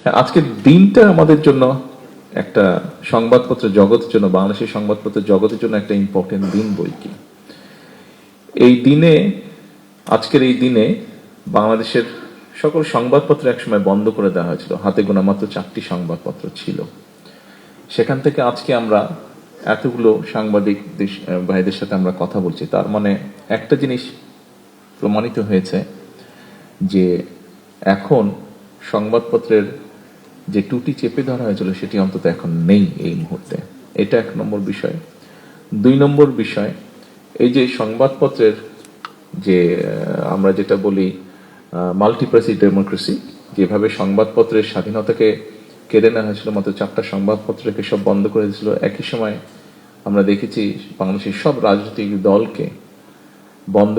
আজকের দিনটা আমাদের জন্য একটা সংবাদপত্র জগতের জন্য, বাংলাদেশের সংবাদপত্র জগতের জন্য একটা ইম্পর্টেন্ট দিন বই কি। এই দিনে, আজকের এই দিনে বাংলাদেশের সকল সংবাদপত্র একসময় বন্ধ করে দেওয়া হয়েছিল। হাতে গোনা মাত্র 4টি সংবাদপত্র ছিল। সেখান থেকে আজকে আমরা এতগুলো সাংবাদিক ভাইদের সাথে আমরা কথা বলছি। তার মানে একটা জিনিস প্রমাণিত হয়েছে যে এখন সংবাদপত্রের যে টুটি চেপে ধরা হয়েছিল সেটি অন্তত এখন নেই এই মুহূর্তে। এটা 1 নম্বর বিষয়। 2 নম্বর বিষয়, এই যে সংবাদপত্রের যে আমরা যেটা বলি মাল্টিপ্রেসি ডেমোক্রেসি, যেভাবে সংবাদপত্রের স্বাধীনতাকে কেড়ে নেওয়া হয়েছিল, মাত্র 4টা সংবাদপত্রকে সব বন্ধ করে দিয়েছিল। একই সময় আমরা দেখেছি বাংলাদেশের সব রাজনৈতিক দলকে বন্ধ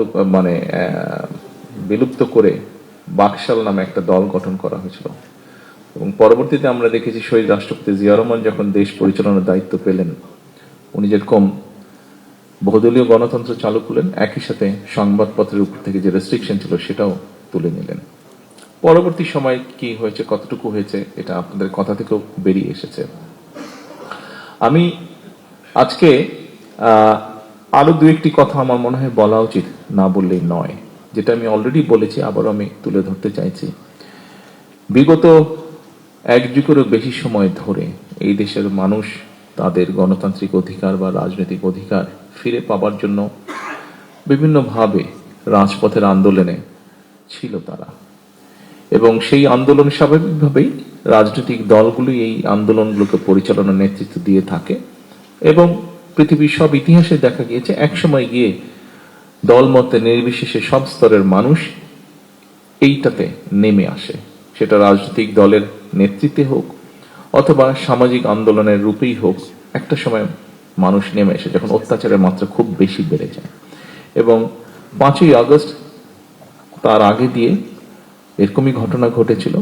বিলুপ্ত করে বাকশাল নামে একটা দল গঠন করা হয়েছিল। এবং পরবর্তীতে আমরা দেখেছি শহীদ রাষ্ট্রপতি জিয়া রহমান যখন দেশ পরিচালনার দায়িত্ব পেলেন, উনি যেরকম বহুদলীয় গণতন্ত্র চালু করলেন, একই সাথে সংবাদপত্রের উপর থেকে যে রেস্ট্রিকশন ছিল সেটাও তুলে নিলেন। পরবর্তী সময় কি হয়েছে, কতটুকু হয়েছে, এটা আপনাদের কথা থেকেও বেরিয়ে এসেছে। আমি আজকে আরো 2-1টি কথা আমার মনে হয় বলা উচিত, না বললেই নয়। যেটা আমি অলরেডি বলেছি, আবারও আমি তুলে ধরতে চাইছি। বিগত 1 যুগেরও বেশি সময় ধরে এই দেশের মানুষ তাদের গণতান্ত্রিক অধিকার বা রাজনৈতিক অধিকার ফিরে পাবার জন্য বিভিন্নভাবে রাজপথের আন্দোলনে ছিল তারা। এবং সেই আন্দোলন স্বাভাবিকভাবেই রাজনৈতিক দলগুলি এই আন্দোলনগুলোকে পরিচালনার নেতৃত্ব দিয়ে থাকে। এবং পৃথিবীর সব ইতিহাসে দেখা গিয়েছে একসময় গিয়ে দলমতে নির্বিশেষে সব স্তরের মানুষ এইটাতে নেমে আসে, সেটা রাজনৈতিক দলের নেতৃত্বে হোক অথবা সামাজিক আন্দোলনের রূপেই হোক। একটা সময় মানুষ নেমে এসে যখন অত্যাচারের মাত্রা খুব বেশি বেড়ে যায়। এবং 5ই আগস্ট তার আগে দিয়ে এরকমই ঘটনা ঘটেছিল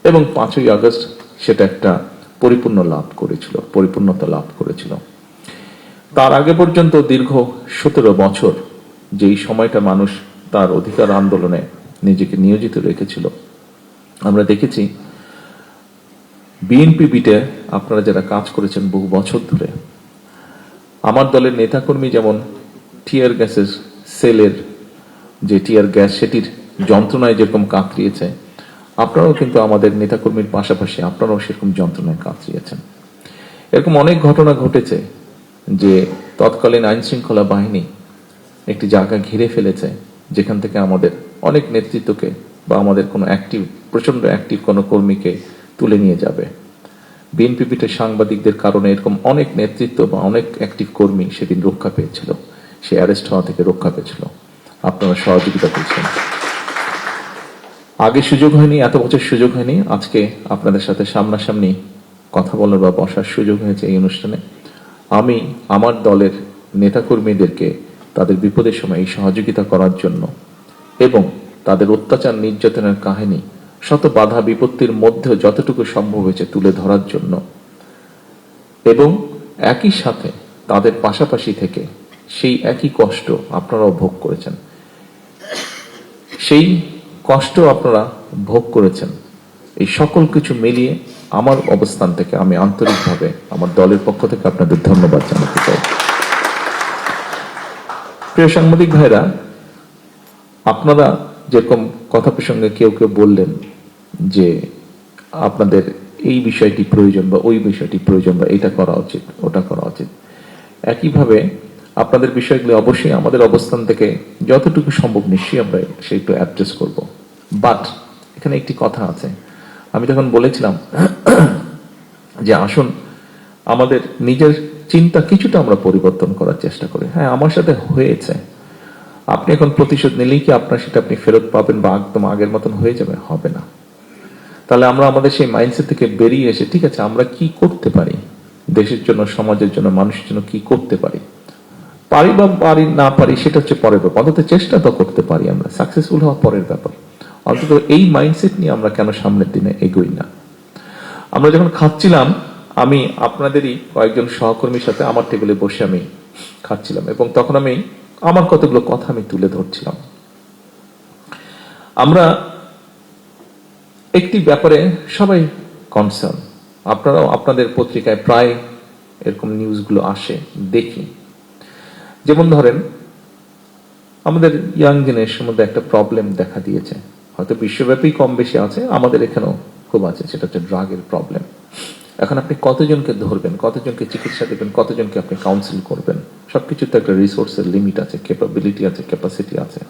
এবং 5ই আগস্ট সেটা একটা পরিপূর্ণতা লাভ করেছিল। তার আগে পর্যন্ত দীর্ঘ 17 বছর যেই সময়টা মানুষ তার অধিকার আন্দোলনে নিজেকে নিয়োজিত রেখেছিল, আমরা দেখেছি বিএনপি বিটে আপনারা যারা কাজ করেছেন বহু বছর ধরে, আমার দলের নেতাকর্মী যেমন টিয়ার গ্যাসের সেলের যে টিয়ার গ্যাস সেটির যন্ত্রণায় যেরকম কাতরিয়েছে, আপনারাও কিন্তু আমাদের নেতাকর্মীর পাশাপাশি আপনারাও সেরকম যন্ত্রণায় কাতরিয়েছেন। এরকম অনেক ঘটনা ঘটেছে যে তৎকালীন আইন শৃঙ্খলা বাহিনী একটি জায়গা ঘিরে ফেলেছে যেখান থেকে আমাদের অনেক নেতৃত্বকে বা আমাদের কোনো প্রচন্ড অ্যাক্টিভ কোনো কর্মীকে তুলে নিয়ে যাবে। বিএনপি পিঠের সাংবাদিকদের কারণে এরকম অনেক নেতৃত্ব বা অনেক অ্যাক্টিভ কর্মী সেদিন রক্ষা পেয়েছিল, সে অ্যারেস্ট হওয়া থেকে রক্ষা পেয়েছিল। আপনারা সহযোগিতা করছেন। আগে সুযোগ হয়নি, এত বছর সুযোগ হয়নি, আজকে আপনাদের সাথে সামনাসামনি কথা বলার বা বসার সুযোগ হয়েছে এই অনুষ্ঠানে। আমি আমার দলের নেতাকর্মীদেরকে তাদের বিপদের সময় এই সহযোগিতা করার জন্য এবং তাদের অত্যাচার নির্যাতনের কাহিনী শত বাধা বিপত্তির মধ্যেও যতটুকু সম্ভব হয়েছে তুলে ধরার জন্য এবং একই সাথে তাদের পাশাপাশি থেকে সেই একই কষ্ট আপনারাও ভোগ করেছেন, সেই কষ্ট আপনারা ভোগ করেছেন, এই সকল কিছু মিলিয়ে আমার অবস্থান থেকে আমি আন্তরিকভাবে আমার দলের পক্ষ থেকে আপনাদের ধন্যবাদ জানাতে চাই। প্রিয় সাংবাদিক ভাইরা, আপনারা যেরকম কথা প্রসঙ্গে কেউ কেউ বললেন যে আপনাদের এই বিষয়টি প্রয়োজন বা ওই বিষয়টি প্রয়োজন বা এটা করা উচিত ওটা করা উচিত, একইভাবে আপনাদের বিষয়গুলো অবশ্যই আমাদের অবস্থান থেকে যতটুকু সম্ভব নিশ্চয়ই আমরা সেটা অ্যাড্রেস করব। বাট এখানে একটি কথা আছে, আমি তখন বলেছিলাম যে আসুন আমাদের নিজের চিন্তা কিছুটা আমরা পরিবর্তন করার চেষ্টা করি। হ্যাঁ, আমার সাথে হয়েছে, আপনি এখন প্রতিশোধ নিলেই কি আপনার সেটা আপনি ফেরত পাবেন বা একদম আগের মতন হয়ে যাবে? হবে না। তাহলে আমরা আমাদের সেই মাইন্ডসেট থেকে বেরিয়ে এসে ঠিক আছে আমরা কি করতে পারি, দেশের জন্য, সমাজের জন্য, মানুষের জন্য কি করতে পারি, পারি বা পারি না পারি সেটা হচ্ছে পরের ব্যাপার, অন্তত চেষ্টা তো করতে পারি, আমরা সাকসেসফুল হওয়া পরের ব্যাপার। অন্তত এই মাইন্ডসেট নিয়ে আমরা কেন সামনের দিনে এগোই না? আমরা যখন খাচ্ছিলাম, আমি আপনাদেরই কয়েকজন সহকর্মীর সাথে আমার টেবিলে বসে আমি খাচ্ছিলাম এবং তখন আমি আমার কতগুলো কথা আমি তুলে ধরছিলাম। আমরা একটি ব্যাপারে সবাই কনসার্ন। আপনারাও আপনাদের পত্রিকায় প্রায় এরকম নিউজগুলো আসে, দেখি। যেমন ধরেন আমাদের ইয়াং জেনারেশনের মধ্যে একটা প্রবলেম দেখা দিয়েছে, হয়তো বিশ্বব্যাপী কম বেশি আছে, আমাদের এখানেও খুব আছে, সেটা হচ্ছে ড্রাগের প্রবলেম। এখন আপনি কতজনকে ধরবেন, কতজনকে চিকিৎসা দেবেন, কতজনকে আপনি কাউন্সিল করবেন, সবকিছুতে একটা রিসোর্সের লিমিট আছে, ক্যাপাবিলিটি আছে, ক্যাপাসিটি আছে।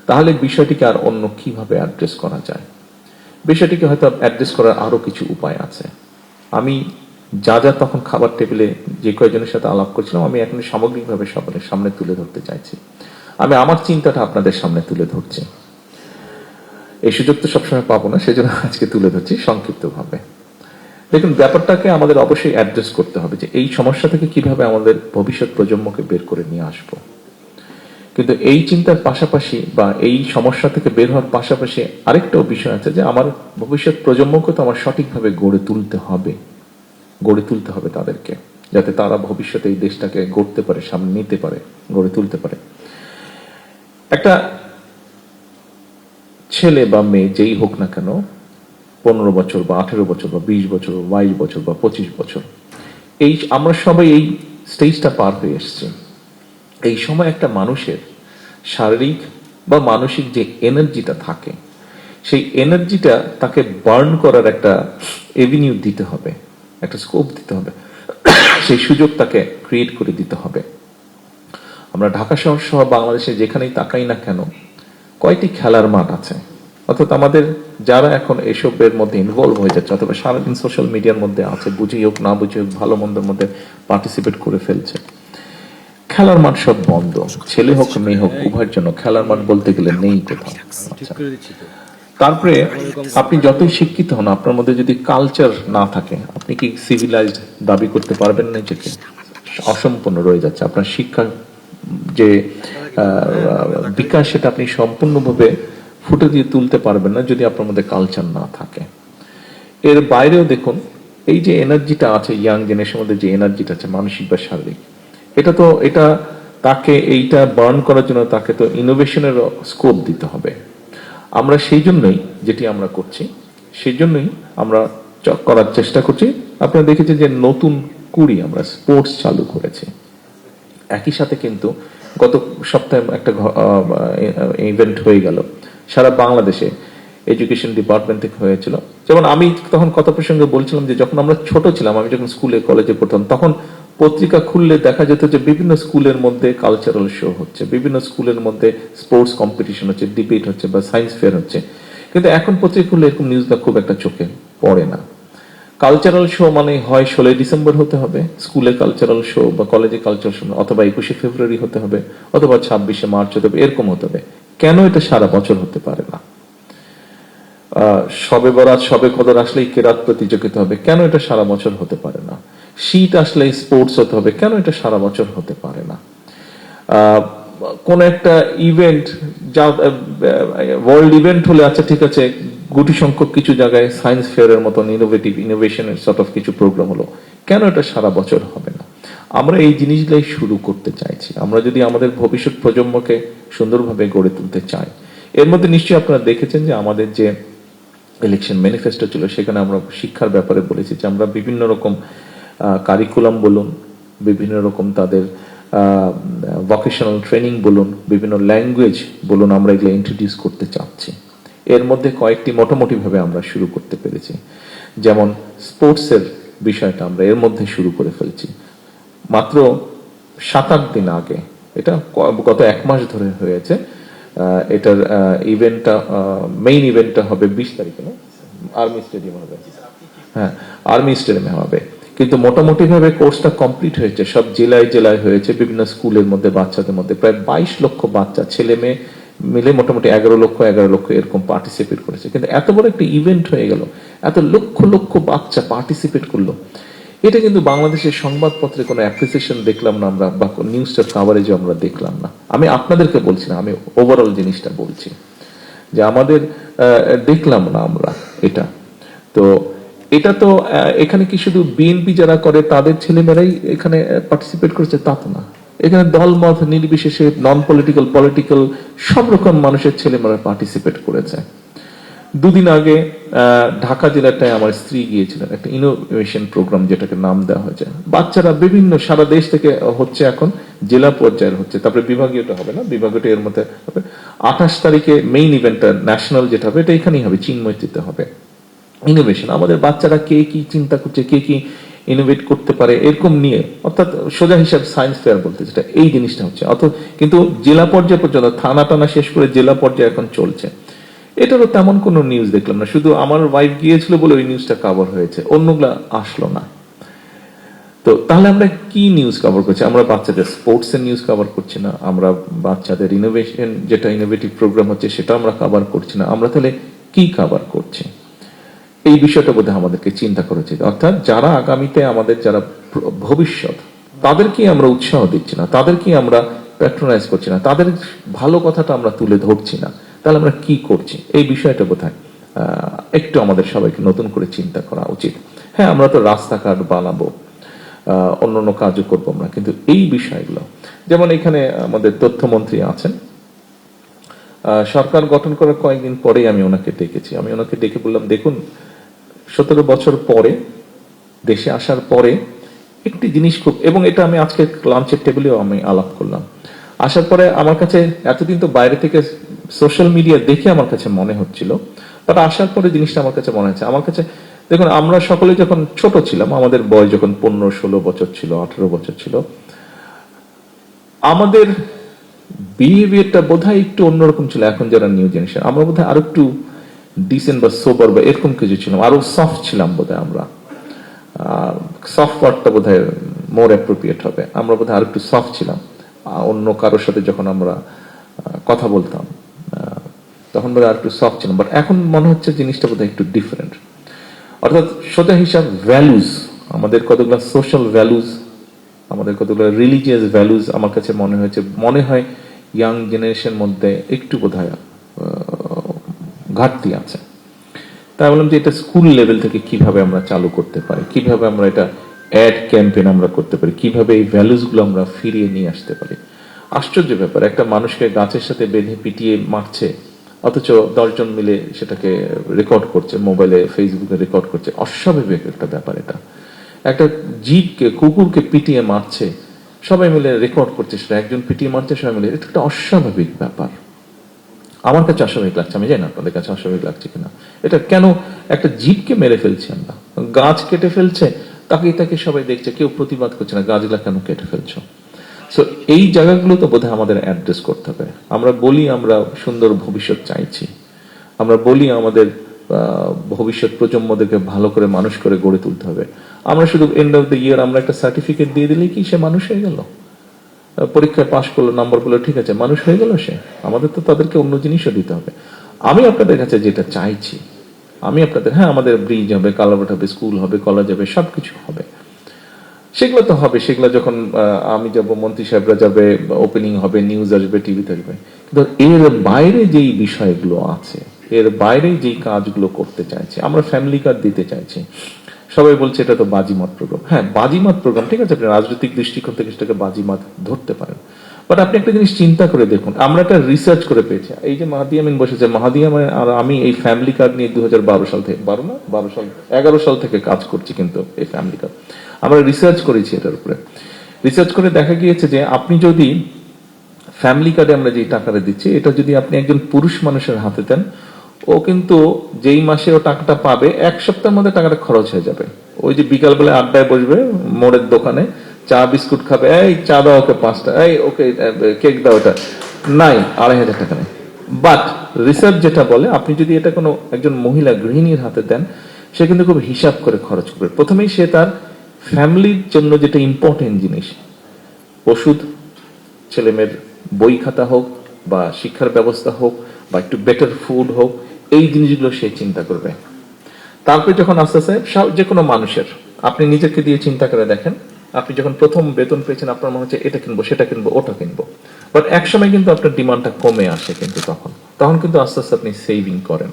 তাহলে বিষয়টিকে আর অন্য কিভাবে অ্যাড্রেস করা যায়? বিষয়টিকে হয়তো অ্যাড্রেস করার আরো কিছু উপায় আছে। আমি যা যা তখন খাবার টেবিলে যে কয়েকজনের সাথে আলাপ করছিলাম, আমি এখন সামগ্রিকভাবে সবার সামনে তুলে ধরতে চাইছি। আমি আমার চিন্তাটা আপনাদের সামনে তুলে ধরছি। এই সুযোগ তো সবসময় পাবো না, সেজন্য আজকে তুলে ধরছি সংক্ষিপ্তভাবে। দেখুন, ব্যাপারটাকে আমাদের অবশ্যই অ্যাড্রেস করতে হবে যে এই সমস্যা থেকে কিভাবে আমাদের ভবিষ্যৎ প্রজন্মকে বের করে নিয়ে আসবো। কিন্তু এই চিন্তার পাশাপাশি বা এই সমস্যা থেকে বের হওয়ার পাশাপাশি আরেকটাও বিষয় আছে যে আমার ভবিষ্যৎ প্রজন্মকে তো আমার সঠিকভাবে গড়ে তুলতে হবে তাদেরকে, যাতে তারা ভবিষ্যতে এই দেশটাকে গড়তে পারে, সামনে নিতে পারে, গড়ে তুলতে পারে। একটা ছেলে বা মেয়ে যেই হোক না কেন, 15 বছর বা 18 বছর বা 20 বছর বা 22 বছর বা 25 বছর, এই আমরা সবাই এই স্টেজটা পার হয়ে এসেছি। এই সময় একটা মানুষের শারীরিক বা মানসিক যে এনার্জিটা থাকে, সেই এনার্জিটা তাকে বার্ন করার একটা এভিনিউ দিতে হবে, একটা স্কোপ দিতে হবে, সেই সুযোগ তাকে ক্রিয়েট করে দিতে হবে। আমরা ঢাকা শহর সহ বাংলাদেশে যেখানেই তাকাই না কেন, কয়টি খেলার মাঠ আছে, অর্থাৎ আমাদের যারা এখন এসবের মধ্যে ইনভলভ হয়ে যাচ্ছে অথবা সারাদিন সোশ্যাল মিডিয়ার মধ্যে আছে, বুঝেই হোক না বুঝে হোক, ভালো মন্দের মধ্যে পার্টিসিপেট করে ফেলছে, খেলার মাঠ সব বন্ধ। ছেলে হোক মেয়ে হোক উভয়ের জন্য খেলার মাঠ বলতে গেলে নেই কোথাও। আচ্ছা, তারপরে আপনি যতই শিক্ষিত হন, আপনার মধ্যে যদি কালচার না থাকে, আপনি কি সিভিলাইজড দাবি করতে পারবেন না? নিজেকে অসম্পূর্ণ রয়ে যাচ্ছে। আপনার শিক্ষা যে বিকাশ, সেটা আপনি সম্পূর্ণভাবে ফুটে দিয়ে তুলতে পারবেন না যদি আপনার মধ্যে কালচার না থাকে। এর বাইরেও দেখুন, এই যে এনার্জিটা আছে ইয়াং জেনারেশনের মধ্যে, যে এনার্জিটা আছে মানসিক বা শারীরিক, এটা তাকে এইটা বার্ন করার জন্য তাকে তো ইনোভেশনের স্কোপ দিতে হবে। আমরা সেই জন্যই যেটি আমরা করছি, সেই জন্যই আমরা করার চেষ্টা করছি। আপনারা দেখেছেন যে নতুন কুড়ি আমরা স্পোর্টস চালু করেছি। একই সাথে কিন্তু গত সপ্তাহে একটা ইভেন্ট হয়ে গেল সারা বাংলাদেশে, এডুকেশন ডিপার্টমেন্ট থেকে হয়েছিল। যেমন আমি তখন কথা প্রসঙ্গে বলছিলাম যে যখন আমরা ছোট ছিলাম, আমি যখন স্কুলে কলেজে পড়তাম, তখন পত্রিকা খুললে দেখা যেত যে বিভিন্ন স্কুলের মধ্যে কালচারাল শো হচ্ছে, বিভিন্ন স্কুলের মধ্যে স্পোর্টস কম্পিটিশন হচ্ছে, ডিবেট হচ্ছে বা সায়েন্স ফেয়ার হচ্ছে। কিন্তু এখন পত্রিকা খুললে এরকম নিউজটা খুব একটা চোখে পড়ে না। কালচারাল শো মানে হয় 16 ডিসেম্বর হতে হবে স্কুলে কালচারাল শো, বা কলেজে কালচারাল শো, অথবা 21শে ফেব্রুয়ারি হতে হবে, অথবা 26শে মার্চ হতে হবে, এরকম হতে হবে। কেন এটা সারা বছর হতে পারে না? সবে বরাত, সবে কদর আসলেই কেরাত প্রতিযোগিতা হবে, কেন এটা সারা বছর হতে পারে না? শীত আসলে স্পোর্টস হতে হবে, কেন এটা সারা বছর হতে পারে না? কোন একটা ইভেন্ট, যা ওয়ার্ল্ড ইভেন্ট হলে আচ্ছা ঠিক আছে, গুটি সংখ্যক কিছু জায়গায় সায়েন্স ফেয়ারের মতন ইনোভেশনের সর্ট অফ কিছু প্রোগ্রাম হলো, কেন এটা সারা বছর হবে না? আমরা এই জিনিসগুলাই শুরু করতে চাইছি। আমরা যদি আমাদের ভবিষ্যৎ প্রজন্মকে সুন্দরভাবে গড়ে তুলতে চাই, এর মধ্যে নিশ্চয়ই আপনারা দেখেছেন যে আমাদের যে ইলেকশন ম্যানিফেস্টো ছিল, সেখানে আমরা শিক্ষার ব্যাপারে বলেছি যে আমরা বিভিন্ন রকম কারিকুলাম বলুন, বিভিন্ন রকম তাদের ভোকেশনাল ট্রেনিং বলুন, বিভিন্ন ল্যাঙ্গুয়েজ বলুন, আমরা এগুলো ইন্ট্রোডিউস করতে চাচ্ছি। এর মধ্যে কয়েকটি মোটামুটি ভাবে আমরা শুরু করতে পেরেছি। যেমন স্পোর্টসের বিষয়টা আমরা এর মধ্যে শুরু করে ফেলছি। মাত্র 7-8 দিন আগে, এটা গত 1 মাস ধরে হয়েছে, এটার ইভেন্টটা, মেইন ইভেন্টটা হবে 20 তারিখে, না? আর্মি স্টেডিয়াম হবে। হ্যাঁ, আর্মি স্টেডিয়ামে হবে। কিন্তু মোটামুটি ভাবে কোর্সটা কমপ্লিট হয়েছে, সব জেলায় জেলায় হয়েছে, বিভিন্ন স্কুলের মধ্যে, বাচ্চাদের মধ্যে প্রায় 22 লক্ষ বাচ্চা, ছেলে মেয়ে মিলে মোটামুটি 11 লক্ষ এরকম পার্টিসিপেট করেছে। কিন্তু এত বড় একটা ইভেন্ট হয়ে গেল, এত লক্ষ লক্ষ বাচ্চা পার্টিসিপেট করলো, এটা কিন্তু বাংলাদেশের সংবাদপত্রে কোনো অ্যাপ্রিসিয়েশন দেখলাম না আমরা, বা নিউজটার কাভারেজে আমরা দেখলাম না। আমি আপনাদেরকে বলছি না, আমি ওভারঅল জিনিসটা বলছি যে আমাদের দেখলাম না আমরা এটা। তো এটা তো এখানে কি শুধু বিএনপি যারা করে তাদের ছেলেমেয়েরাই এখানে পার্টিসিপেট করেছে তা তো না। এখানে দলমত নির্বিশেষে নন পলিটিক্যাল সব রকম মানুষের ছেলেমেয়েরা পার্টিসিপেট করেছে। 2 দিন আগে ঢাকা জেলাটায় আমার স্ত্রী গিয়েছিলেন একটা ইনোভেশন প্রোগ্রাম যেটাকে নাম দেওয়া হয়েছে। বাচ্চারা বিভিন্ন সারা দেশ থেকে হচ্ছে, এখন জেলা পর্যায়ের হচ্ছে, তারপরে বিভাগীয়টা হবে না, বিভাগীয়টা এর মধ্যে হবে 28 তারিখে মেইন ইভেন্টটা ন্যাশনাল যেটা হবে এটা এখানেই হবে, চিন্ময়তীতে হবে। ইনোভেশন, আমাদের বাচ্চারা কে কি চিন্তা করছে, কে কি ইনোভেট করতে পারে এরকম নিয়ে, অর্থাৎ সোজা হিসাব সায়েন্স ফেয়ার বলতে যেটা, এই জিনিসটা হচ্ছে। কিন্তু জেলা পর্যায়ে পর্যন্ত থানা টানা শেষ করে জেলা পর্যায়ে এখন চলছে। এটারও তেমন কোনো নিউজ দেখলাম না, শুধু আমার ওয়াইফ গিয়েছিল বলে ওই নিউজটা কভার হয়েছে, অন্যগুলা আসলো না। তো তাহলে আমরা কি নিউজ কভার করছি? আমরা বাচ্চাদের স্পোর্টস এর নিউজ কভার করছি না, আমরা বাচ্চাদের ইনোভেশন যেটা ইনোভেটিভ প্রোগ্রাম হচ্ছে সেটা আমরা কভার করছি না, আমরা তাহলে কি কভার করছি? এই বিষয়টা বোধহয় আমাদেরকে চিন্তা করা উচিত। অর্থাৎ যারা আগামীতে আমাদের যারা ভবিষ্যৎ, তাদেরকে আমরা উৎসাহ দিচ্ছি না, তাদেরকে আমরা প্যাট্রোনাইজ করছি না, তাদের ভালো কথাটা আমরা তুলে ধরছি না, তাহলে আমরা কি করছি? এই বিষয়টা বোধহয় একটু আমাদের সবাইকে নতুন করে চিন্তা করা উচিত। হ্যাঁ, আমরা তো রাস্তাঘাট বানাবো, অন্যান্য কাজও করবো আমরা, কিন্তু এই বিষয়গুলো, যেমন এখানে আমাদের তথ্যমন্ত্রী আছেন, সরকার গঠন করার কয়েকদিন পরেই আমি ওনাকে ডেকেছি। আমি ওনাকে ডেকে বললাম, দেখুন 17 বছর পরে দেশে আসার পরে একটি জিনিস খুব, এবং এটা আমি আজকে লাঞ্চের টেবিলেও আমি আলাপ করলাম, আসার পরে আমার কাছে এতদিন তো বাইরে থেকে সোশ্যাল মিডিয়া দেখে আমার কাছে মনে হচ্ছিল, বাট আসার পরে জিনিসটা আমার কাছে মনে হচ্ছে, আমার কাছে দেখুন আমরা সকলে যখন ছোট ছিলাম, আমাদের বয়স যখন 15-16 বছর ছিল, 18 বছর ছিল, আমাদের বিহেভিয়ারটা বোধহয় একটু অন্যরকম ছিল। এখন যারা নিউ জেনারেশন, আমরা বোধহয় আরো একটু ডিসেন্ট বা সোবার বা এরকম কিছু ছিলাম, আরো সফট ছিলাম বোধহয় আমরা। সফট ওয়ার্ডটা বোধহয় মোর অ্যাপ্রোপ্রিয়েট হবে, আমরা বোধহয় আরো একটু সফট ছিলাম। অন্য কারোর সাথে যখন আমরা কথা বলতাম তখন বোধহয় আর একটু সফট ছিলাম, বাট এখন মনে হচ্ছে জিনিসটা বোধহয় একটু ডিফারেন্ট। অর্থাৎ সোজা হিসাব ভ্যালুজ, আমাদের কতগুলো সোশ্যাল ভ্যালুজ, আমাদের কতগুলো রিলিজিয়াস ভ্যালুজ আমার কাছে মনে হয় ইয়াং জেনারেশন মধ্যে একটু বোধহয় ঘাটতি আছে। তাই বললাম যে এটা স্কুল লেভেল থেকে কিভাবে আমরা চালু করতে পারি, কিভাবে আমরা এটা অ্যাড ক্যাম্পেইন আমরা করতে পারি, কিভাবে এই ভ্যালুজ গুলো আমরা ফিরিয়ে নিয়ে আসতে পারি। আশ্চর্য ব্যাপার, একটা মানুষকে গাছের সাথে বেঁধে পিটিয়ে মারছে, অথচ 10 জন মিলে সেটাকে রেকর্ড করছে, মোবাইলে ফেসবুকে রেকর্ড করছে। অস্বাভাবিক একটা ব্যাপার এটা। একটা জীবকে, কুকুরকে পিটিয়ে মারছে, সবাই মিলে রেকর্ড করছে, সেটা একজন পিটিয়ে মারছে সবাই মিলে, এটা একটা অস্বাভাবিক ব্যাপার। আমার কাছে অস্বাভাবিক লাগছে, আমি জানি না আপনাদের কাছে অস্বাভাবিক লাগছে কিনা। এটা কেন একটা জীবকে মেরে ফেলছি আমরা, গাছ কেটে ফেলছে, তাকে সবাই দেখছে, কেউ প্রতিবাদ করছে না, গাছগুলা কেন কেটে ফেলছো? সো এই জায়গাগুলো তো বোধহয় আমাদের অ্যাড্রেস করতে হবে। আমরা বলি আমরা সুন্দর ভবিষ্যৎ চাইছি, আমরা বলি আমাদের ভবিষ্যৎ প্রজন্মদেরকে ভালো করে মানুষ করে গড়ে তুলতে হবে, আমরা শুধু এন্ড অফ দ্য ইয়ার আমরা একটা সার্টিফিকেট দিয়ে দিলেই কি সে মানুষ হয়ে গেল? পরীক্ষায় পাশ করলো, নাম্বার পেলো, ঠিক আছে, মানুষ হয়ে গেল সে? আমাদের তো তাদেরকে অন্য জিনিসও দিতে হবে। আমি আপনাদের কাছে যেটা চাইছি, আমি আপনাদের, হ্যাঁ আমাদের ব্রিজ হবে, কালাভার্ট হবে, স্কুল হবে, কলেজ হবে, সবকিছু হবে, সেগুলো তো হবে। সেগুলো যখন আমি যাব, মন্ত্রী সাহেবরা যাবে, ওপেনিং হবে, নিউজ আসবে, টিভিতে আসবে, কিন্তু এর বাইরে যেই বিষয়গুলো আছে, এর বাইরে যেই কাজগুলো করতে চাইছি, আমরা ফ্যামিলি কার্ড দিতে চাইছি। সবাই বলছে এটা তো বাজিমাত প্রোগ্রাম। হ্যাঁ, বাজিমাত প্রোগ্রাম, ঠিক আছে, আপনি রাজনৈতিক দৃষ্টিকোণ থেকে সেটাকে বাজিমাত ধরতে পারেন, বাট আপনি একটা জিনিস চিন্তা করে দেখুন, আমরা একটা রিসার্চ করে পেয়েছি। এই যে মাহাদি আমিন বসেছে, মাহাদি আমিন আর আমি এই ফ্যামিলি কার্ড নিয়ে 2012 সাল থেকে, 11 সাল থেকে কাজ করছি, কিন্তু এই ফ্যামিলি কার্ড আমরা রিসার্চ করেছি। এটার উপরে রিসার্চ করে দেখা গিয়েছে যে আপনি যদি ফ্যামিলি কার্ডে আমরা যে টাকাটা দিচ্ছি, এটা যদি আপনি একজন পুরুষ মানুষের হাতে দেন, ও কিন্তু যেই মাসে ও টাকাটা পাবে, 1 সপ্তাহের মধ্যে টাকাটা খরচ হয়ে যাবে। ওই যে বিকালবেলা আড্ডায় বসবে মোড়ের দোকানে, চা বিস্কুট খাবে, এই চা দাও ওকে 5টা, এই ওকে কেক দাও, ওটা নাই, 2500 টাকা নেই। বাট রিসার্চ যেটা বলে, আপনি যদি এটা কোনো একজন মহিলা গৃহিণীর হাতে দেন, সে কিন্তু খুব হিসাব করে খরচ করবে। প্রথমেই সে তার ফ্যামিলির জন্য যেটা ইম্পর্টেন্ট জিনিস, ওষুধ, ছেলেমেয়ের বই খাতা হোক, বা শিক্ষার ব্যবস্থা হোক, বা একটু বেটার ফুড হোক, এই জিনিসগুলো সে চিন্তা করবে। তারপরে যখন আস্তে আস্তে যে কোনো মানুষের, আপনি নিজেকে দিয়ে চিন্তা করে দেখেন, আপনি যখন প্রথম বেতন পেয়েছেন, আপনার মনে হচ্ছে এটা কিনবো, সেটা কিনবো, ওটা কিনবো, বাট একসময় কিন্তু আপনার ডিমান্ডটা কমে আসে, কিন্তু তখন কিন্তু আস্তে আস্তে আপনি সেভিং করেন।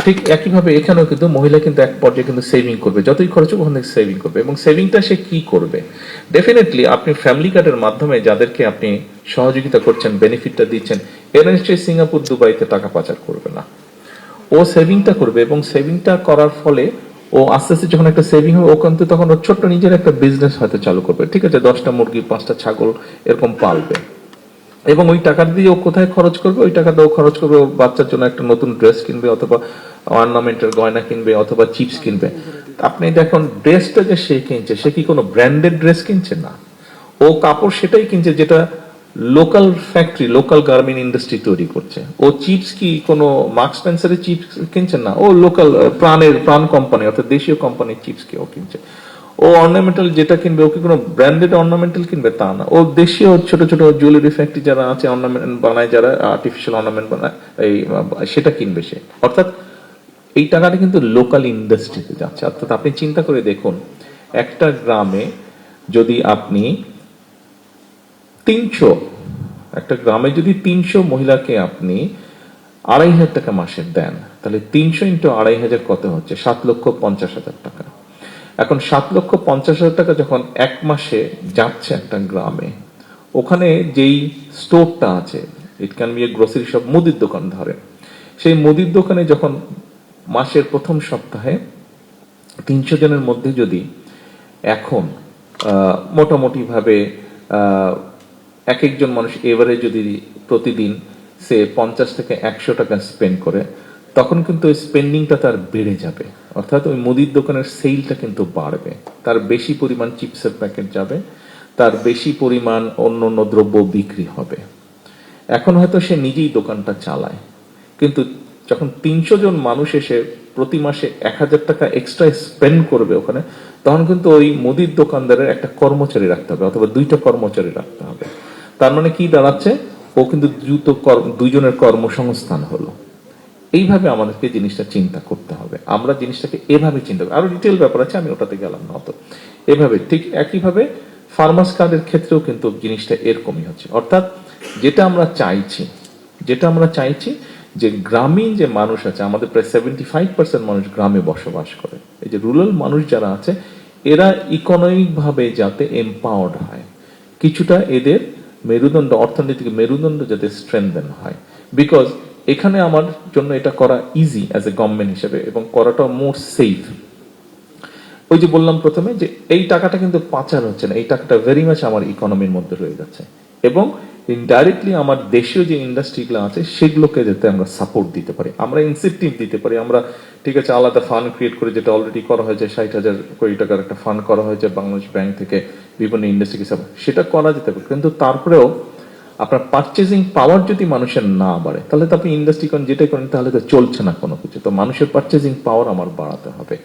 ঠিক একইভাবে এখানেও কিন্তু মহিলা কিন্তু এক পর্যায়ে কিন্তু সেভিং করবে, যতই খরচ হোক ওখান থেকে সেভিং করবে। এবং সেভিংটা সে কি করবে? ডেফিনেটলি আপনি ফ্যামিলি কার্ডের মাধ্যমে যাদেরকে আপনি সহযোগিতা করছেন, বেনিফিটটা দিচ্ছেন, এরা নিশ্চয়ই সিঙ্গাপুর, দুবাইতে টাকা পাচার করবে না। ও সেভিংটা করবে এবং সেভিংটা করার ফলে ও আস্তে আস্তে যখন একটা সেভিং হবে ও কিন্তু তখন ওর ছোট্ট নিজের একটা বিজনেস হয়তো চালু করবে, ঠিক আছে, 10টা মুরগি 5টা ছাগল এরকম পালবে। এবং ওই টাকা দিয়ে ও কোথায় খরচ করবে? ওই টাকাটা ও খরচ করবে ওর বাচ্চার জন্য একটা নতুন ড্রেস কিনবে, অথবা অর্নামেন্টের গয়না কিনবে, অথবা চিপস কিনবে। আপনি দেখুন ড্রেসটা যে সে কিনছে, সে কি কোনো ব্র্যান্ডেড ড্রেস কিনছে? না, ও কাপড় সেটাই কিনছে যেটা local factory, local garment industry তৈরি করছে। ও চিপস কি কোনো মার্কস স্পেন্সারের চিপস কিনছে? না, ও লোকাল প্রাণ কোম্পানি অর্থাৎ দেশীয় কোম্পানির চিপস কে ও কিনছে। ও অর্নামেন্টাল যেটা কিনবে ও কি কোনো ব্র্যান্ডেড অর্নামেন্টাল কিনবে? তা না, ও দেশীয় ছোট ছোট জুয়েলারি ফ্যাক্টরি যারা আছে, অর্নামেন্ট বানায়, যারা আর্টিফিশিয়াল অর্নামেন্ট বানায়, এই সেটা কিনবে সে। অর্থাৎ এই টাকাটা কিন্তু লোকাল ইন্ডাস্ট্রিতে যাচ্ছে। অর্থাৎ আপনি চিন্তা করে দেখুন, একটা গ্রামে যদি আপনি 300, একটা গ্রামে যদি 300 মহিলাকে আপনি 2,500 টাকা মাসে দেন, তাহলে 300 ইন্টু 2,500 কত হচ্ছে? 7,50,000 টাকা। এখন 7,50,000 টাকা যখন এক মাসে যাচ্ছে একটা গ্রামে, ওখানে যেই স্টোরটা আছে, it can B A grocery shop, মুদির দোকান ধরে, সেই মুদির দোকানে যখন মাসের প্রথম সপ্তাহে 300 জনের মধ্যে যদি এখন মোটামুটি ভাবে এক একজন মানুষ এবারে যদি প্রতিদিন সে 50 থেকে 100 টাকা স্পেন্ড করে, তখন কিন্তু ওই স্পেন্ডিংটা তার বেড়ে যাবে। অর্থাৎ ওই মুদির দোকানের সেলটা কিন্তু বাড়বে, তার বেশি পরিমাণ চিপসের প্যাকেট যাবে, তার বেশি পরিমাণ অন্য অন্য দ্রব্য বিক্রি হবে। এখন হয়তো সে নিজেই দোকানটা চালায়, কিন্তু যখন 300 জন মানুষ এসে প্রতি মাসে 1,000 টাকা এক্সট্রা স্পেন্ড করবে ওখানে, তখন কিন্তু ওই মুদির দোকানদারের একটা কর্মচারী রাখতে হবে, অথবা 2টা কর্মচারী রাখতে হবে। তার মানে কি দাঁড়াচ্ছে? ও কিন্তু দুজনের কর্মসংস্থান হলো। এইভাবে আমাদেরকে জিনিসটা চিন্তা করতে হবে। আমরা জিনিসটাকে এভাবে চিন্তা করি। আরো ডিটেল ব্যাপার আছে, আমি ওটাতে গেলাম না অত। এভাবে ঠিক একইভাবে ফার্মার্স কার্ডের ক্ষেত্রেও কিন্তু জিনিসটা এরকমই হচ্ছে। অর্থাৎ যেটা আমরা চাইছি যে গ্রামীণ যে মানুষ আছে, আমাদের প্রায় 75% মানুষ গ্রামে বসবাস করে। এই যে রুরাল মানুষ যারা আছে, এরা ইকোনমিক ভাবে যাতে এম্পাওয়ার্ড হয়, কিছুটা এদের মেরুদণ্ড, অর্থনৈতিক মেরুদণ্ড যাতে স্ট্রেনদেন হয়। বিকজ এখানে আমার জন্য এটা করা ইজি অ্যাজ এ গভর্নমেন্ট হিসেবে, এবং করাটা মোর সেফ। ওই যে বললাম প্রথমে যে এই টাকাটা কিন্তু পাচার হচ্ছে না, এই টাকাটা ভেরি মাচ আমার ইকোনমির মধ্যে রয়ে যাচ্ছে, এবং ইনডাইরেক্টলি আমার দেশীয় যে ইন্ডাস্ট্রিগুলো আছে সেগুলোকে যাতে আমরা সাপোর্ট দিতে পারি, আমরা ইনসেন্টিভ দিতে পারি। আমরা ঠিক আছে আলাদা ফান্ড ক্রিয়েট করে, যেটা অলরেডি করা হয়েছে, 60,000 কোটি টাকার একটা ফান্ড করা হয়েছে বাংলাদেশ ব্যাংক থেকে বিভিন্ন ইন্ডাস্ট্রিকে সাপোর্ট, সেটা করা যেতে পারে। কিন্তু তারপরেও আপনার পারচেজিং পাওয়ার যদি মানুষের না বাড়ে, তাহলে তো আপনি ইন্ডাস্ট্রি করেন যেটাই করেন, তাহলে তো চলছে না কোনো কিছু। তো মানুষের পারচেজিং পাওয়ার আমার বাড়াতে হবে,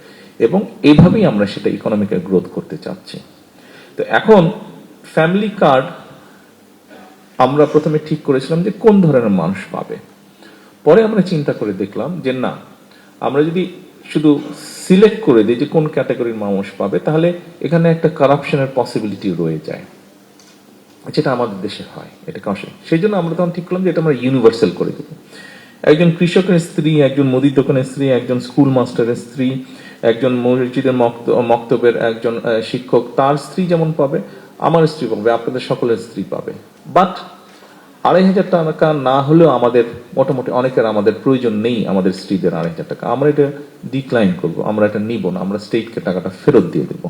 এবং এইভাবেই আমরা সেটা ইকোনমিক্যাল গ্রোথ করতে চাচ্ছি। তো এখন ফ্যামিলি কার্ড আমরা প্রথমে ঠিক করেছিলাম যে কোন ধরনের মানুষ পাবে। পরে আমরা চিন্তা করে দেখলাম যে না, আমরা যদি শুধু সিলেক্ট করে দিই যে কোন ক্যাটাগরির মানুষ পাবে, তাহলে এখানে একটা কারাপশনের পসিবিলিটি রয়ে যায়, যেটা আমাদের দেশে হয়। এটা সেই জন্য আমরা তখন ঠিক করলাম যে এটা আমরা ইউনিভার্সাল করে দেবো। একজন কৃষকের স্ত্রী, একজন মুদির দোকানের স্ত্রী, একজন স্কুল মাস্টারের স্ত্রী, একজন মসজিদের মক্তবের একজন শিক্ষক, তার স্ত্রী যেমন পাবে, আমার স্ত্রী পাবে, আপনাদের সকলের স্ত্রী পাবে। বাট 2,500 টাকা না হলেও আমাদের মোটামুটি অনেকের আমাদের প্রয়োজন নেই আমাদের স্ত্রীদের 2,500 টাকা। আমরা এটা ডিক্লাইন করব, আমরা এটা নিব না, আমরা স্টেটকে টাকাটা ফেরত দিয়ে দেব।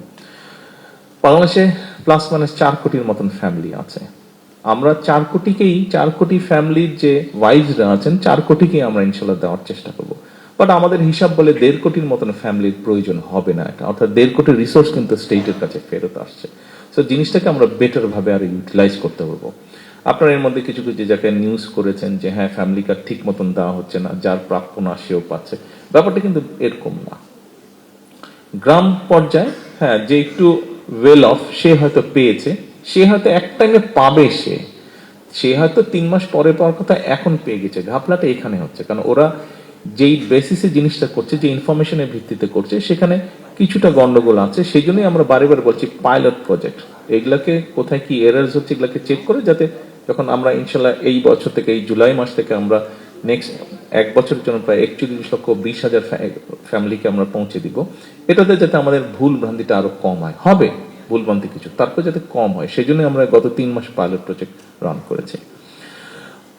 বাংলাদেশে প্লাস মাইনাস 4 কোটির মতন ফ্যামিলি আছে। আমরা 4 কোটি ফ্যামিলির যে ওয়াইফরা আছেন, 4 কোটিকেই আমরা ইনশাল্লাহ দেওয়ার চেষ্টা করব। বাট আমাদের হিসাব বলে 1.5 কোটির মতন ফ্যামিলির প্রয়োজন হবে না এটা, অর্থাৎ 1.5 কোটির রিসোর্স কিন্তু স্টেটের কাছে ফেরত আসছে। সো জিনিসটাকে আমরা বেটার ভাবে আর ইউটিলাইজ করতে পারবো। আপনারা এর মধ্যে কিছু কিছু জায়গায় নিউজ করেছেন যে হ্যাঁ ফ্যামিলি কার্ড ঠিক মতন দেওয়া হচ্ছে না, যার প্রাপ্য না সেও পাচ্ছে। ব্যাপারটা কিন্তু এরকম না। গ্রাম পর্যায়ে হ্যাঁ, যে একটু ওয়েল অফ সে হয়তো পেয়েছে, সে হয়তো এক টাইমে পাবে, সে হয়তো 3 মাস পরে পাওয়ার কথা এখন পেয়ে গেছে। ঘাপলাটা এখানে হচ্ছে, কারণ ওরা যেই বেসিসে জিনিসটা করছে, যে ইনফরমেশনের ভিত্তিতে করছে, সেখানে কিছুটা গন্ডগোল আছে। সেই জন্যই আমরা বারে বারে বলছি পাইলট প্রজেক্ট, এগুলাকে কোথায় কি এরার্স হচ্ছে এগুলাকে চেক করে, যাতে যখন আমরা ইনশাল্লাহ এই বছর থেকে, এই জুলাই মাস থেকে আমরা নেক্সট 1 বছরের জন্য প্রায় 41,20,000 ফ্যামিলিকে আমরা পৌঁছে দিব, এটাতে যাতে আমাদের ভুল ভ্রান্তিটা আরো কম হবে ভুল ভ্রান্তি কিছু, তারপর যাতে কম হয়, সেই জন্য আমরা গত 3 মাস পাইলট প্রজেক্ট রান করেছি।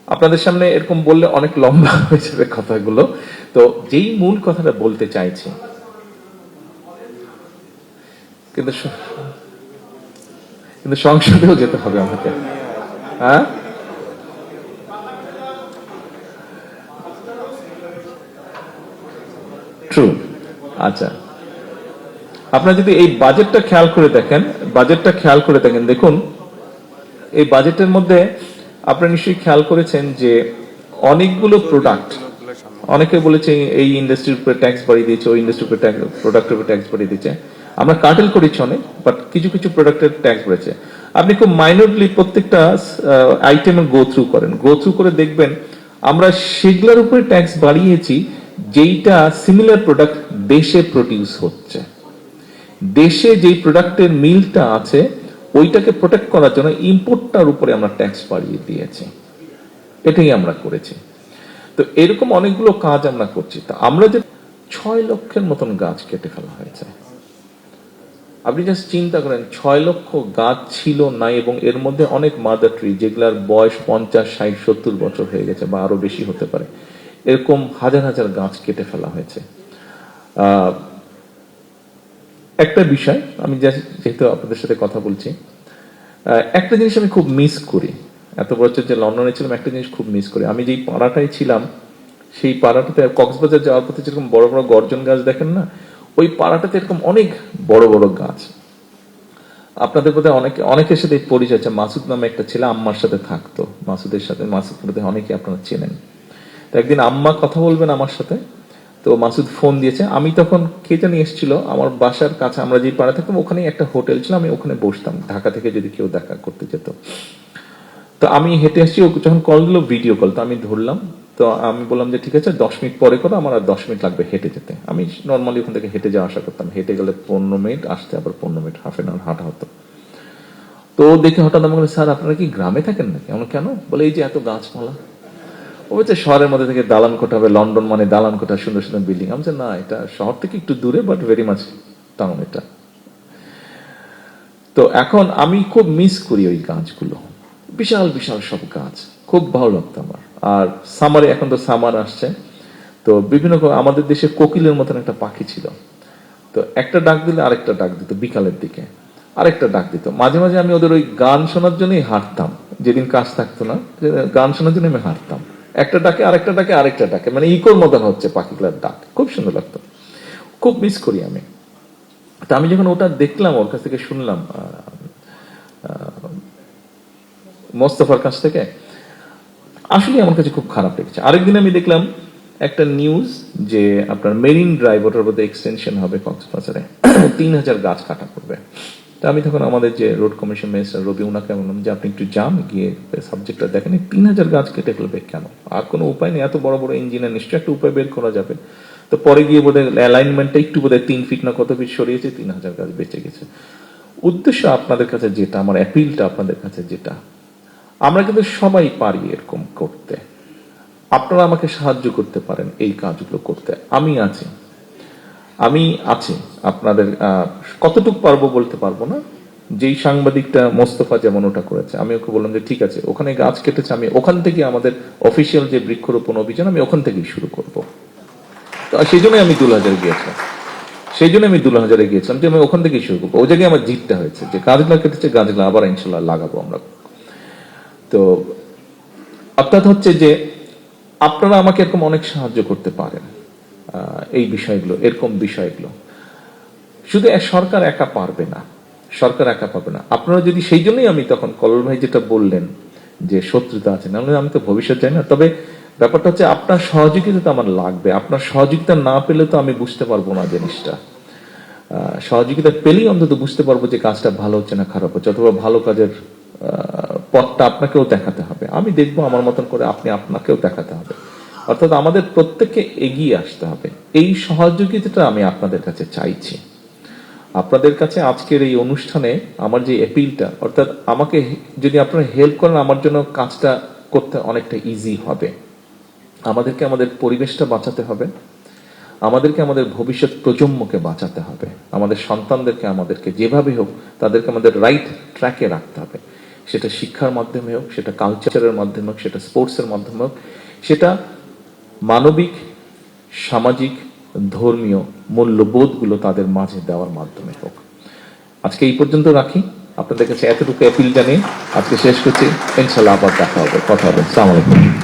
আপনাদের সামনে এরকম বললে অনেক লম্বা হয়ে যাবে কথাগুলো, তো যেই মূল কথাটা বলতে চাইছি, কিন্তু কিন্তু সংসদেও যেতে হবে আমাকে। হ্যাঁ, ট্রু। আচ্ছা, আপনারা যদি এই বাজেটটা খেয়াল করে দেখেন, দেখুন এই বাজেটের মধ্যে আপনারা নিশ্চয়ই খেয়াল করেছেন যে অনেকগুলো প্রোডাক্ট, অনেকে বলেছে এই ইন্ডাস্ট্রির উপরে ট্যাক্স বাড়িয়ে দিয়েছে, ওই ইন্ডাস্ট্রির উপরে প্রোডাক্টের উপরে ট্যাক্স বাড়িয়ে দিয়েছে। আমরা কার্টেল করেছি অনেক, বাট কিছু কিছু প্রোডাক্টের ট্যাক্স বেড়েছে। আপনি খুব মাইনরলি প্রত্যেকটা আইটেমে গো থ্রু করে দেখবেন আমরা সেগুলোর উপরে ট্যাক্স বাড়িয়েছি যেইটা সিমিলার প্রোডাক্ট দেশে প্রডিউস হচ্ছে। দেশে যেই প্রোডাক্টের মিলটা আছে ওইটাকে প্রোটেক্ট করার জন্য ইম্পোর্টটার উপরে আমরা ট্যাক্স বাড়িয়ে দিয়েছি, এটাই আমরা করেছি। তো এরকম অনেকগুলো কাজ আমরা করছি। তা আমরা যে 6 লক্ষের মতন গাছ কেটে ফেলা হয়েছে, আপনি জাস্ট চিন্তা করেন 6 লক্ষ গাছ ছিল না, এবং এর মধ্যে অনেক মাদার ট্রি যেগুলার বয়স 50, 60, 70 বছর হয়ে গেছে বা আরো বেশি হতে পারে, এরকম হাজার হাজার গাছ কেটে ফেলা হয়েছে। একটা বিষয় আমি যেহেতু আপনাদের সাথে কথা বলছি, একটা জিনিস আমি খুব মিস করি, এত বছর যে লন্ডনে ছিলাম একটা জিনিস খুব মিস করি। আমি যেই পাড়াটায় ছিলাম সেই পাড়াটাতে কক্সবাজার যাওয়ার পথে যেরকম বড় বড় গর্জন গাছ দেখেন না, ওই পাড়াটাতে এরকম অনেক বড় বড় গাছ। আপনাদের বোধহয় অনেকের সাথে পরিচয় আছে, মাসুদ নামে একটা ছেলে আম্মার সাথে থাকতো, মাসুদ বোধহয় অনেকে আপনারা চেনেন। তো একদিন আম্মা কথা বলবেন আমার সাথে, তো মাসুদ ফোন দিয়েছে। আমি তখন কে জানি এসেছিল আমার বাসার কাছে, আমরা যে পাড়া থাকতাম ওখানে একটা হোটেল ছিল, আমি ওখানে বসতাম ঢাকা থেকে যদি কেউ দেখা করতে যেত। তো আমি হেঁটে আসছি, ও যখন কল দিল ভিডিও কল, তো আমি ধরলাম। তো আমি বললাম যে ঠিক আছে 10 মিনিট পরে করো, আমার আর 10 মিনিট লাগবে হেঁটে যেতে। আমি নর্মালি ওখান থেকে হেঁটে যাওয়া আসা করতাম, হেঁটে গেলে 15 মিনিট, আসতে আবার 15 মিনিট, হাফ এন আওয়ার হাঁটা হতো। তো দেখে হঠাৎ আমাকে, স্যার আপনারা কি গ্রামে থাকেন নাকি? আমরা কেন? বলে এই যে এত গাছপালা। ও বলছে শহরের মধ্যে থেকে দালান কোঠা হবে, লন্ডন মানে দালান কোঠা, সুন্দর সুন্দর বিল্ডিং। আমি বলছি না, এটা শহর থেকে একটু দূরে, বাট ভেরি মাচ টাউন এটা। তো এখন আমি খুব মিস করি ওই গাছগুলো, বিশাল বিশাল সব গাছ, খুব ভালো লাগতো আমার। আর সামারে, এখন তো সামার আসছে, তো বিভিন্ন আমাদের দেশে কোকিলের মতন একটা পাখি ছিল, তো একটা ডাক দিলে আরেকটা ডাক দিত, বিকালের দিকে আরেকটা ডাক দিত। মাঝে মাঝে আমি ওদের ওই গান শোনার জন্যই হাঁটতাম, যেদিন কাজ থাকতো না গান শোনার জন্য আমি হাঁটতাম। একটা ডাকে আরেকটা ডাকে আরেকটা ডাকে, মানে ইকোর মতন হচ্ছে পাখিগুলোর ডাক, খুব সুন্দর লাগতো, খুব মিস করি আমি। তা আমি যখন ওটা দেখলাম, ওর কাছ থেকে শুনলাম, মোস্তফার কাছ থেকে, আসলে আমার কাছে খুব খারাপ লেগেছে। আরেকদিন আমি দেখলাম একটা নিউজ যে আপনার মেরিন ড্রাইভ, ওটার মধ্যে এক্সটেনশন হবে কক্সবাজারে, 3000 গাছ কাটা করবে। তা আমি তখন আমাদের যে রোড কমিশন মিনিস্টার রবি, ওনাকে বললাম যে আপনি একটু যান, গিয়ে সাবজেক্টটা দেখেন, 3000 গাছ কেটে ফেলবে কেন? আর কোনো উপায় নেই, এত বড় বড় ইঞ্জিনিয়ার, নিশ্চয়ই একটা উপায় বের করা যাবে। তো পরে গিয়ে বোধহয় অ্যালাইনমেন্টটা একটু বোধহয় 3 ফিট না কত ফিট সরিয়েছে, 3000 গাছ বেঁচে গেছে। উদ্দেশ্য আপনাদের কাছে যেটা, আমার অ্যাপিলটা আপনাদের কাছে যেটা, আমরা কিন্তু সবাই পারি এরকম করতে, আপনারা আমাকে সাহায্য করতে পারেন এই কাজগুলো করতে, আমি আছি আপনাদের। কতটুকু পারবো বলতে পারবো না। যেই সাংবাদিকটা মোস্তফা যেমন ওটা করেছে, আমি ওকে বললাম যে ঠিক আছে, ওখানে গাছ কেটেছে, আমি ওখান থেকে আমাদের অফিসিয়াল যে বৃক্ষরোপণ অভিযান, আমি ওখান থেকেই শুরু করব। তো সেই জন্যই আমি 2000 গিয়েছিলাম, যে আমি ওখান থেকেই শুরু করবো। ওই জায়গায় আমার জিতটা হয়েছে, যে গাছগুলো কেটেছে, গাছগুলো আবার ইনশাল্লাহ লাগাবো আমরা। তো অর্থাৎ হচ্ছে যে আপনারা আমাকে এরকম অনেক সাহায্য করতে পারেন এই বিষয়গুলো, এরকম বিষয়গুলো শুধু সরকার একা পারবে না, আপনারা যদি, সেই জন্যই আমি তখন কলল ভাই যেটা বললেন যে শত্রুতা আছে, নাহলে আমি তো ভবিষ্যৎ জানি না। তবে ব্যাপারটা হচ্ছে আপনার সহযোগিতা তো আমার লাগবে, আপনার সহযোগিতা না পেলে তো আমি বুঝতে পারবো না জিনিসটা। সহযোগিতা পেলেই অন্তত বুঝতে পারবো যে কাজটা ভালো হচ্ছে না খারাপ হচ্ছে, অথবা ভালো কাজের পথটা আপনাকেও দেখাতে হবে, আমি দেখবো আমার মতন করে, আপনাকেও দেখাতে হবে। অর্থাৎ আমাদের প্রত্যেককে এগিয়ে আসতে হবে। এই সহযোগিতাটা আমি আপনাদের কাছে চাইছি। আপনাদের কাছে আজকের এই অনুষ্ঠানে আমার যে অ্যাপিলটা, অর্থাৎ আমাকে যদি আপনারা হেল্প করেন, আমার জন্য কাজটা করতে অনেকটা ইজি হবে। আমাদেরকে আমাদের পরিবেশটা বাঁচাতে হবে, আমাদেরকে আমাদের ভবিষ্যৎ প্রজন্মকে বাঁচাতে হবে, আমাদের সন্তানদেরকে, আমাদেরকে যেভাবে হোক তাদেরকে আমাদের রাইট ট্র্যাকে রাখতে হবে। সেটা শিক্ষার মাধ্যমে হোক, সেটা কালচারের মাধ্যমে হোক, সেটা স্পোর্টসের মাধ্যমে হোক, সেটা মানবিক, সামাজিক, ধর্মীয় মূল্যবোধগুলো তাদের মাঝে দেওয়ার মাধ্যমে হোক। আজকে এই পর্যন্ত রাখি। আপনাদের কাছে এতটুকু অ্যাপিল জানিয়ে আজকে শেষ করছি। ইনশাল্লাহ আবার দেখা হবে, কথা হবে। আসসালামু আলাইকুম।